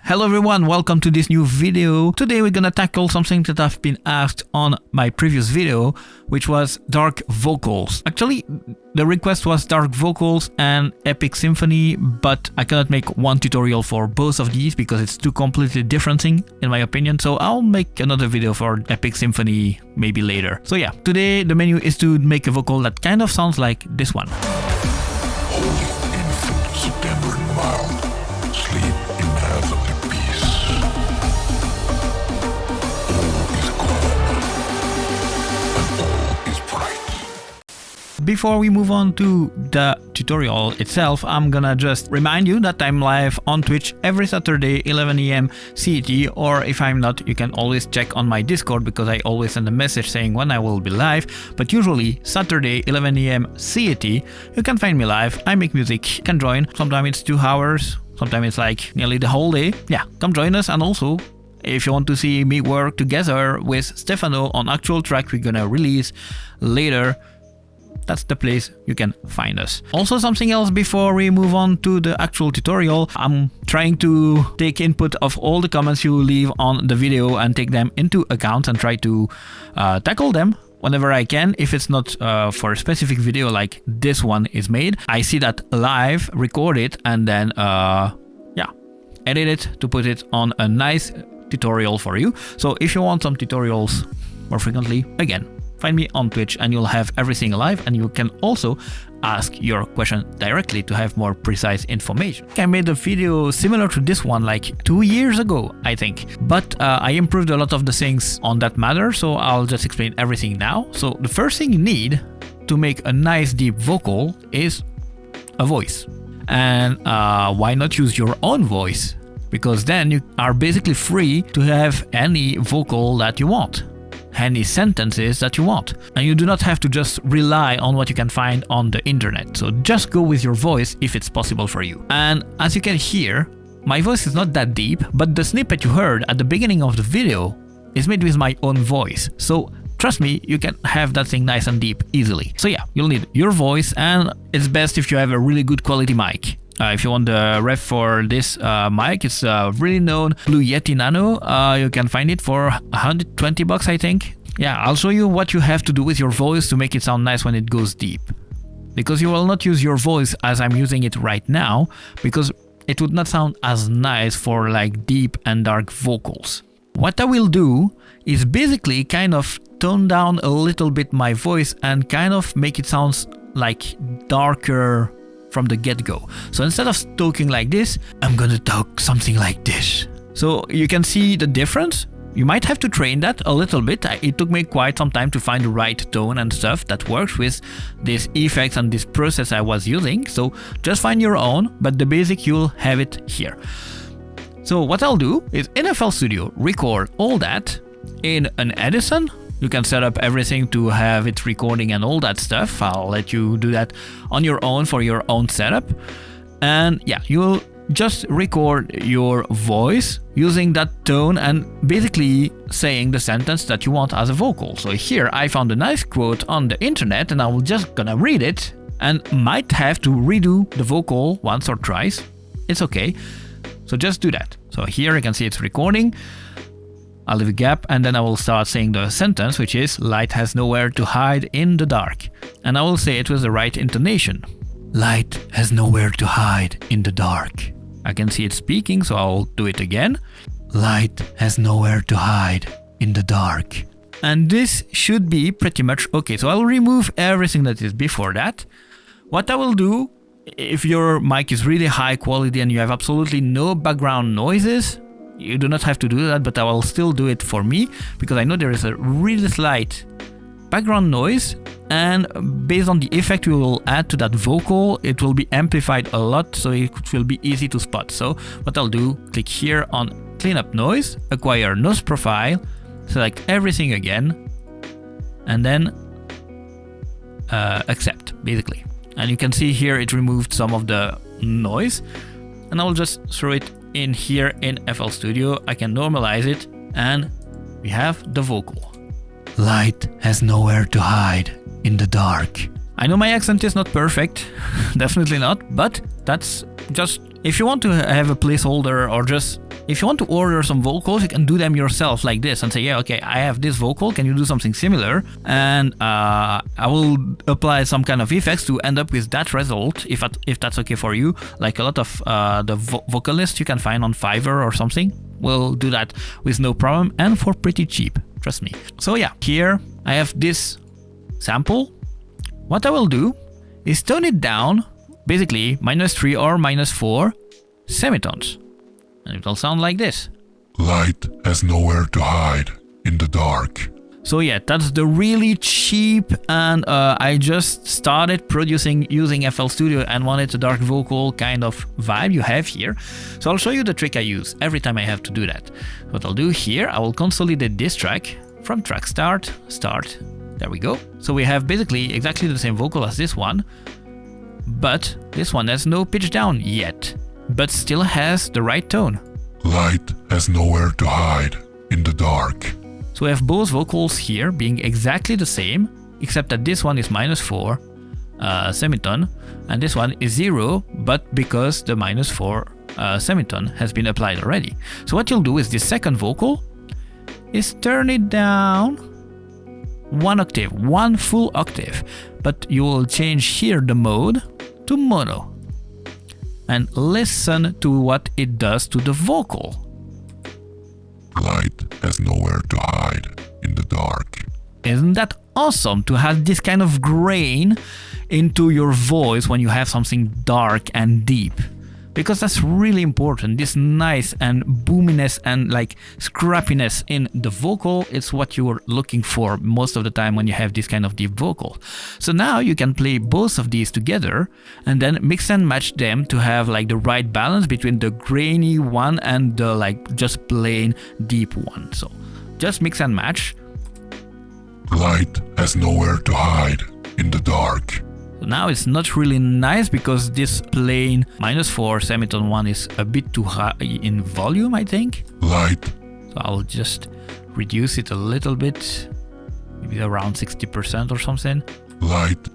Hello everyone, welcome to this new video. Today we're gonna tackle something that I've been asked on my previous video, which was dark vocals. Actually, the request was dark vocals and epic symphony, but I cannot make one tutorial for both of these because it's two completely different things in my opinion, so I'll make another video for epic symphony maybe later. So yeah, today the menu is to make a vocal that kind of sounds like this one. Holy infant, September and mild, sleep in heavenly peace. All is calm, and all is bright. Before we move on to the tutorial itself, I'm gonna just remind you that I'm live on Twitch every Saturday 11 AM CET, or if I'm not, you can always check on my Discord because I always send a message saying when I will be live, but usually Saturday 11 AM CET, you can find me live. I make music, you can join. Sometimes it's 2 hours, sometimes it's like nearly the whole day. Yeah, come join us. And also, if you want to see me work together with Stefano on actual track we're gonna release later, that's the place you can find us. Also, something else before we move on to the actual tutorial, I'm trying to take input of all the comments you leave on the video and take them into account and try to tackle them whenever I can. If it's not for a specific video like this one is made, I see that live, record it, and then edit it to put it on a nice tutorial for you. So if you want some tutorials more frequently, again, find me on Twitch and you'll have everything live, and you can also ask your question directly to have more precise information. I made a video similar to this one like 2 years ago, I think, but I improved a lot of the things on that matter, so I'll just explain everything now. So the first thing you need to make a nice deep vocal is a voice. And why not use your own voice? Because then you are basically free to have any vocal that you want, any sentences that you want, and you do not have to just rely on what you can find on the internet. So just go with your voice if it's possible for you. And as you can hear, my voice is not that deep, but the snippet you heard at the beginning of the video is made with my own voice. So trust me, you can have that thing nice and deep easily. So yeah, you'll need your voice, and it's best if you have a really good quality mic. If you want the ref for this mic, it's a really known Blue Yeti Nano. You can find it for 120 bucks, I think. Yeah, I'll show you what you have to do with your voice to make it sound nice when it goes deep. Because you will not use your voice as I'm using it right now, because it would not sound as nice for like deep and dark vocals. What I will do is basically kind of tone down a little bit my voice and kind of make it sound like darker from the get-go. So instead of talking like this, I'm gonna talk something like this. So you can see the difference. You might have to train that a little bit. It took me quite some time to find the right tone and stuff that works with these effects and this process I was using. So just find your own, but the basic you'll have it here. So what I'll do is in FL Studio, record all that in an Edison. You can set up everything to have it recording and all that stuff. I'll let you do that on your own for your own setup. And yeah, you'll just record your voice using that tone and basically saying the sentence that you want as a vocal. So here I found a nice quote on the internet and I will just gonna read it and might have to redo the vocal once or twice. It's okay. So just do that. So here you can see it's recording. I'll leave a gap and then I will start saying the sentence, which is light has nowhere to hide in the dark. And I will say it with the right intonation. Light has nowhere to hide in the dark. I can see it speaking, so I'll do it again. Light has nowhere to hide in the dark. And this should be pretty much okay. So I'll remove everything that is before that. What I will do, if your mic is really high quality and you have absolutely no background noises, you do not have to do that, but I will still do it for me because I know there is a really slight background noise, and based on the effect we will add to that vocal, it will be amplified a lot, so it will be easy to spot. So what I'll do, click here on clean up noise, acquire noise profile, select everything again, and then accept basically. And you can see here it removed some of the noise, and I will just throw it in here in FL Studio. I can normalize it and we have the vocal. Light has nowhere to hide in the dark. I know my accent is not perfect, definitely not, but that's just, if you want to have a placeholder or just If you want to order some vocals, you can do them yourself like this and say, yeah, okay, I have this vocal, can you do something similar? And I will apply some kind of effects to end up with that result, if that's okay for you. Like a lot of the vocalists you can find on Fiverr or something will do that with no problem and for pretty cheap, trust me. So yeah, here I have this sample. What I will do is tone it down, basically -3 or -4 semitones. And it will sound like this. Light has nowhere to hide in the dark. So yeah, that's the really cheap, and I just started producing using FL Studio and wanted a dark vocal kind of vibe you have here. So I'll show you the trick I use every time I have to do that. What I'll do here, I will consolidate this track from track start, there we go. So we have basically exactly the same vocal as this one, but this one has no pitch down yet, but still has the right tone. Light has nowhere to hide in the dark. So we have both vocals here being exactly the same, except that this one is -4 semitone, and this one is 0, but because the -4 semitone has been applied already. So what you'll do with this second vocal is turn it down 1 octave, 1 full octave, but you will change here the mode to mono. And listen to what it does to the vocal. Light has nowhere to hide in the dark. Isn't that awesome to have this kind of grain into your voice when you have something dark and deep? Because that's really important. This nice and boominess and like scrappiness in the vocal, it's what you're looking for most of the time when you have this kind of deep vocal. So now you can play both of these together and then mix and match them to have like the right balance between the grainy one and the like just plain deep one. So just mix and match. Light has nowhere to hide in the dark. Now it's not really nice because this plain -4 semitone one is a bit too high in volume, I think. Light. So I'll just reduce it a little bit, maybe around 60% or something. Light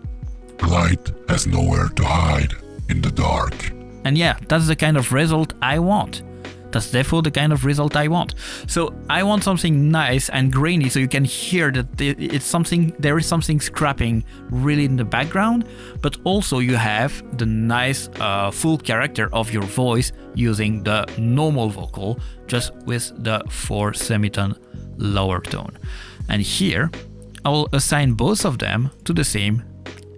has nowhere to hide in the dark. And yeah, that's the kind of result I want. That's therefore the kind of result I want. So I want something nice and grainy, so you can hear that it's something. There is something scrapping really in the background, but also you have the nice full character of your voice using the normal vocal, just with the 4 semitone lower tone. And here I will assign both of them to the same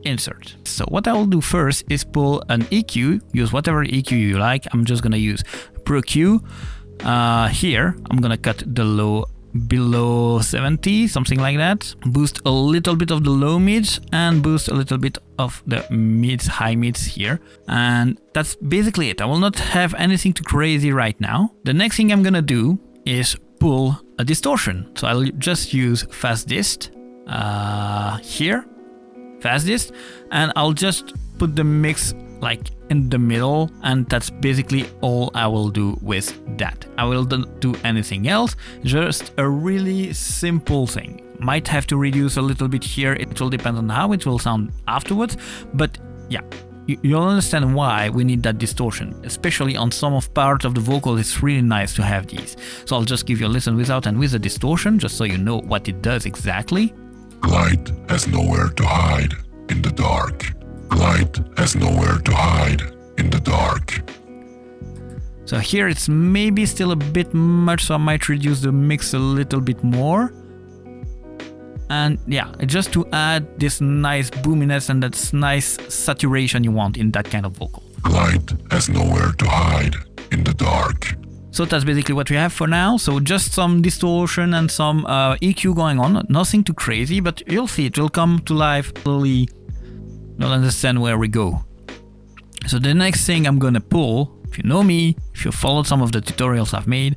insert. So what I will do first is pull an EQ, use whatever EQ you like. I'm just gonna use Pro Q. Here I'm gonna cut the low below 70, something like that. Boost a little bit of the low mids and boost a little bit of the mids, high mids here. And that's basically it. I will not have anything too crazy right now. The next thing I'm gonna do is pull a distortion. So I'll just use fast dist here. Fast dist, and I'll just put the mix like in the middle, and that's basically all I will do with that. I will not do anything else, just a really simple thing. Might have to reduce a little bit here, it will depend on how it will sound afterwards, but yeah, you'll understand why we need that distortion, especially on some of parts of the vocal. It's really nice to have these. So I'll just give you a listen without and with the distortion, just so you know what it does exactly. Light has nowhere to hide in the dark. Light has nowhere to hide in the dark. So here it's maybe still a bit much, so I might reduce the mix a little bit more. And yeah, just to add this nice boominess and that nice saturation you want in that kind of vocal. Light has nowhere to hide in the dark. So that's basically what we have for now. So just some distortion and some EQ going on. Nothing too crazy, but you'll see it will come to life slowly. You'll understand where we go. So the next thing I'm gonna pull, if you know me, if you followed some of the tutorials I've made,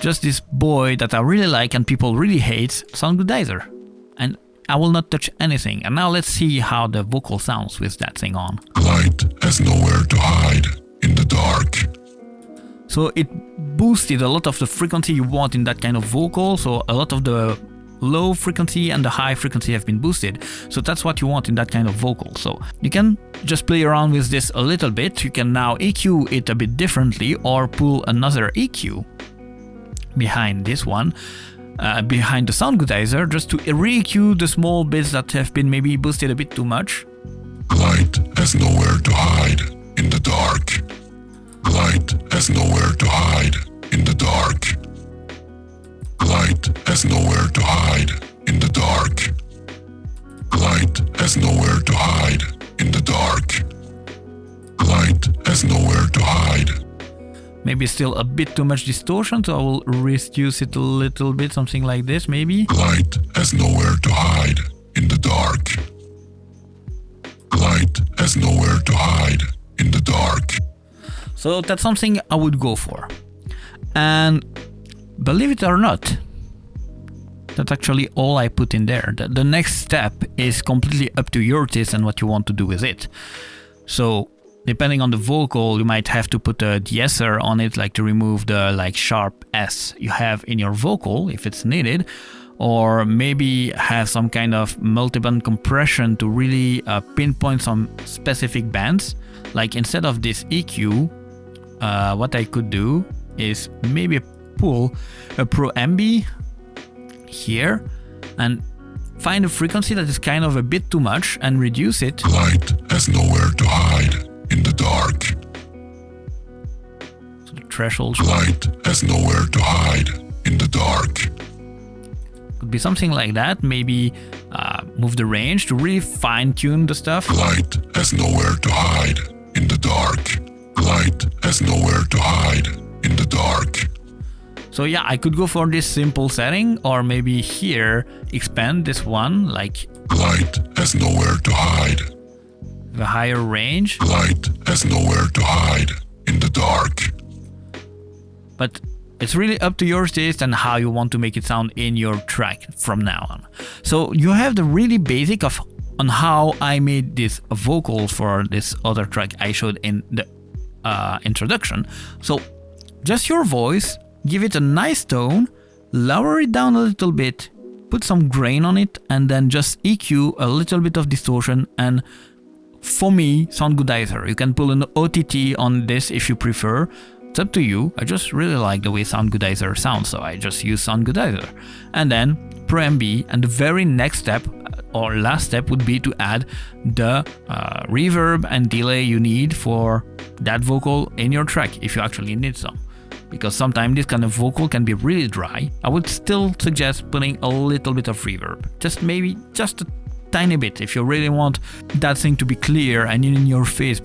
just this boy that I really like and people really hate, Sound Goodizer. And I will not touch anything. And now let's see how the vocal sounds with that thing on. Light has nowhere to hide in the dark. So it boosted a lot of the frequency you want in that kind of vocal. So a lot of the low frequency and the high frequency have been boosted. So that's what you want in that kind of vocal. So you can just play around with this a little bit. You can now EQ it a bit differently or pull another EQ behind this one, behind the sound goodizer, just to re-EQ the small bits that have been maybe boosted a bit too much. Light has nowhere to hide in the dark. Light has nowhere to hide in the dark. Light has nowhere to hide in the dark. Light has nowhere to hide in the dark. Light has nowhere to hide. Maybe still a bit too much distortion, so I will reduce it a little bit, something like this maybe. Light has nowhere to hide in the dark. Light has nowhere to hide in the dark. So that's something I would go for. And believe it or not, that's actually all I put in there. The next step is completely up to your taste and what you want to do with it. So depending on the vocal, you might have to put a de-esser on it, like to remove the sharp S you have in your vocal if it's needed, or maybe have some kind of multiband compression to really pinpoint some specific bands. Like instead of this EQ, what I could do is maybe pull a Pro MB here and find a frequency that is kind of a bit too much and reduce it. Light has nowhere to hide in the dark. So the threshold Light has nowhere to hide in the dark. could be something like that. Maybe move the range to really fine-tune the stuff. Light has nowhere to hide in the dark. Light has nowhere to hide in the dark. So yeah, I could go for this simple setting, or maybe here expand this one, like Light has nowhere to hide. the higher range. Light has nowhere to hide in the dark. But it's really up to your taste and how you want to make it sound in your track from now on. So you have the really basic of on how I made these vocals for this other track I showed in the introduction. So just your voice, give it a nice tone, lower it down a little bit, put some grain on it, and then just EQ a little bit of distortion. And for me, sound goodizer. You can pull an OTT on this if you prefer. It's up to you. I just really like the way sound goodizer sounds, so I just use sound goodizer. And then Pro MB, and the very next step or last step would be to add the reverb and delay you need for that vocal in your track if you actually need some. Because sometimes this kind of vocal can be really dry. I would still suggest putting a little bit of reverb. Maybe just a tiny bit if you really want that thing to be clear and in your face,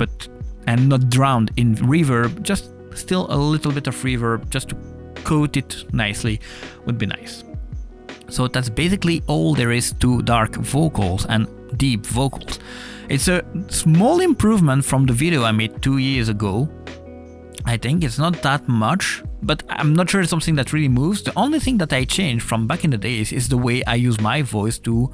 and not drowned in reverb. Just still a little bit of reverb just to coat it nicely would be nice. So that's basically all there is to dark vocals and deep vocals. It's a small improvement from the video I made 2 years ago. I think it's not that much, but I'm not sure it's something that really moves. The only thing that I changed from back in the days is the way I use my voice to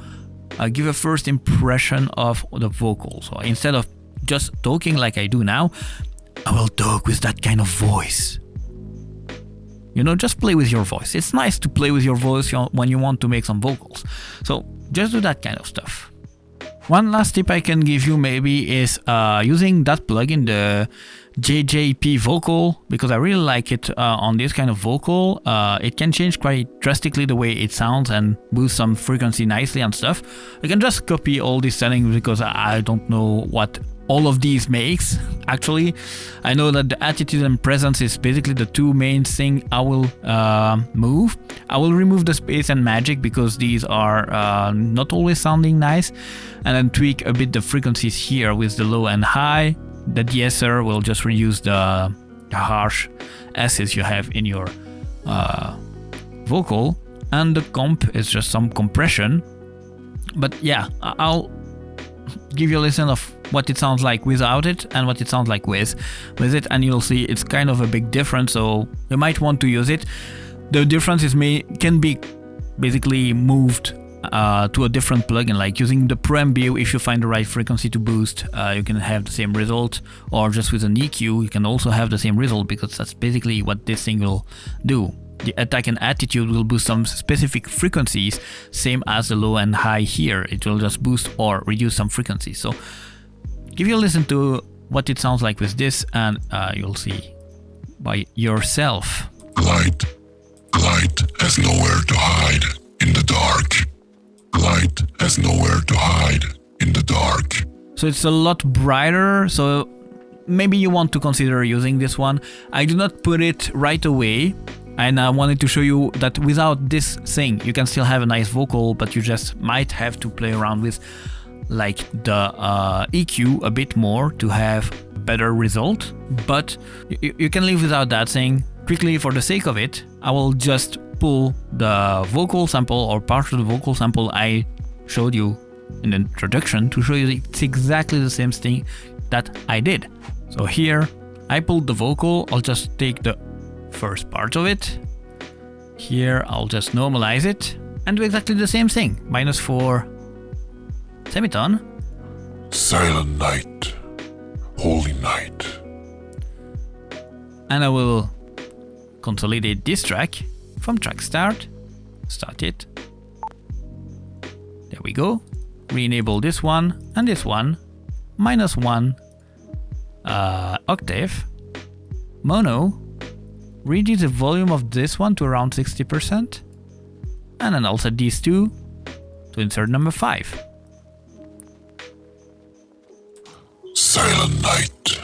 give a first impression of the vocal. So instead of just talking like I do now, I will talk with that kind of voice. You know, just play with your voice. It's nice to play with your voice when you want to make some vocals. So just do that kind of stuff. One last tip I can give you maybe is using that plugin, the JJP vocal, because I really like it on this kind of vocal. It can change quite drastically the way it sounds and boost some frequency nicely and stuff. I can just copy all these settings because I don't know what all of these makes. Actually, I know that the attitude and presence is basically the two main things I will move. I will remove the space and magic because these are not always sounding nice, and then tweak a bit the frequencies here with the low and high. The de-esser will just reduce the harsh S's you have in your vocal, and the comp is just some compression. But yeah, I'll give you a listen of what it sounds like without it and what it sounds like with it, and you'll see it's kind of a big difference, so you might want to use it. The difference is can be basically moved to a different plugin, like using the Pro MB. If you find the right frequency to boost, you can have the same result, or just with an EQ you can also have the same result, because that's basically what this thing will do. The attack and attitude will boost some specific frequencies, same as the low and high here. It will just boost or reduce some frequencies. So give you a listen to what it sounds like with this, and you'll see by yourself. Light Light has nowhere to hide in the dark. Light has nowhere to hide in the dark. So it's a lot brighter, so maybe you want to consider using this one. I do not put it right away, and I wanted to show you that without this thing you can still have a nice vocal, but you just might have to play around with like the EQ a bit more to have better result. But you can live without that thing. Quickly, for the sake of it, I will just pull the vocal sample or part of the vocal sample I showed you in the introduction to show you it's exactly the same thing that I did. So here I pulled the vocal. I'll just take the first part of it. Here I'll just normalize it and do exactly the same thing. -4 semitone. Silent night, holy night. And I will consolidate this track from track start. Start it. There we go. Re-enable this one and this one. -1 octave. Mono. Reduce the volume of this one to around 60%. And then I'll set these two to insert number 5. Silent night,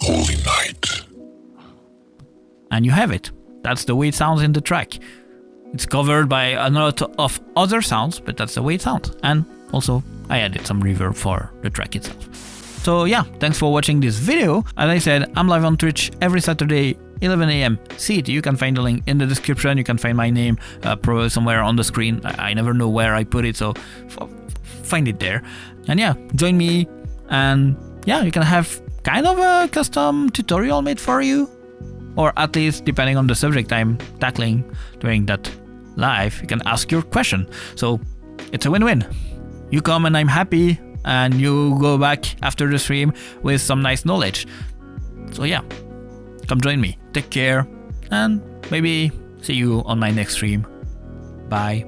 holy night. And you have it. That's the way it sounds in the track. It's covered by a lot of other sounds, but that's the way it sounds. And also, I added some reverb for the track itself. So yeah, thanks for watching this video. As I said, I'm live on Twitch every Saturday, 11 AM CET. You can find the link in the description. You can find my name probably somewhere on the screen. I never know where I put it, so find it there. And yeah, join me. And yeah, you can have kind of a custom tutorial made for you. Or at least, depending on the subject I'm tackling during that live, you can ask your question. So it's a win-win. You come and I'm happy, and you go back after the stream with some nice knowledge. So yeah, come join me. Take care, and maybe see you on my next stream. Bye.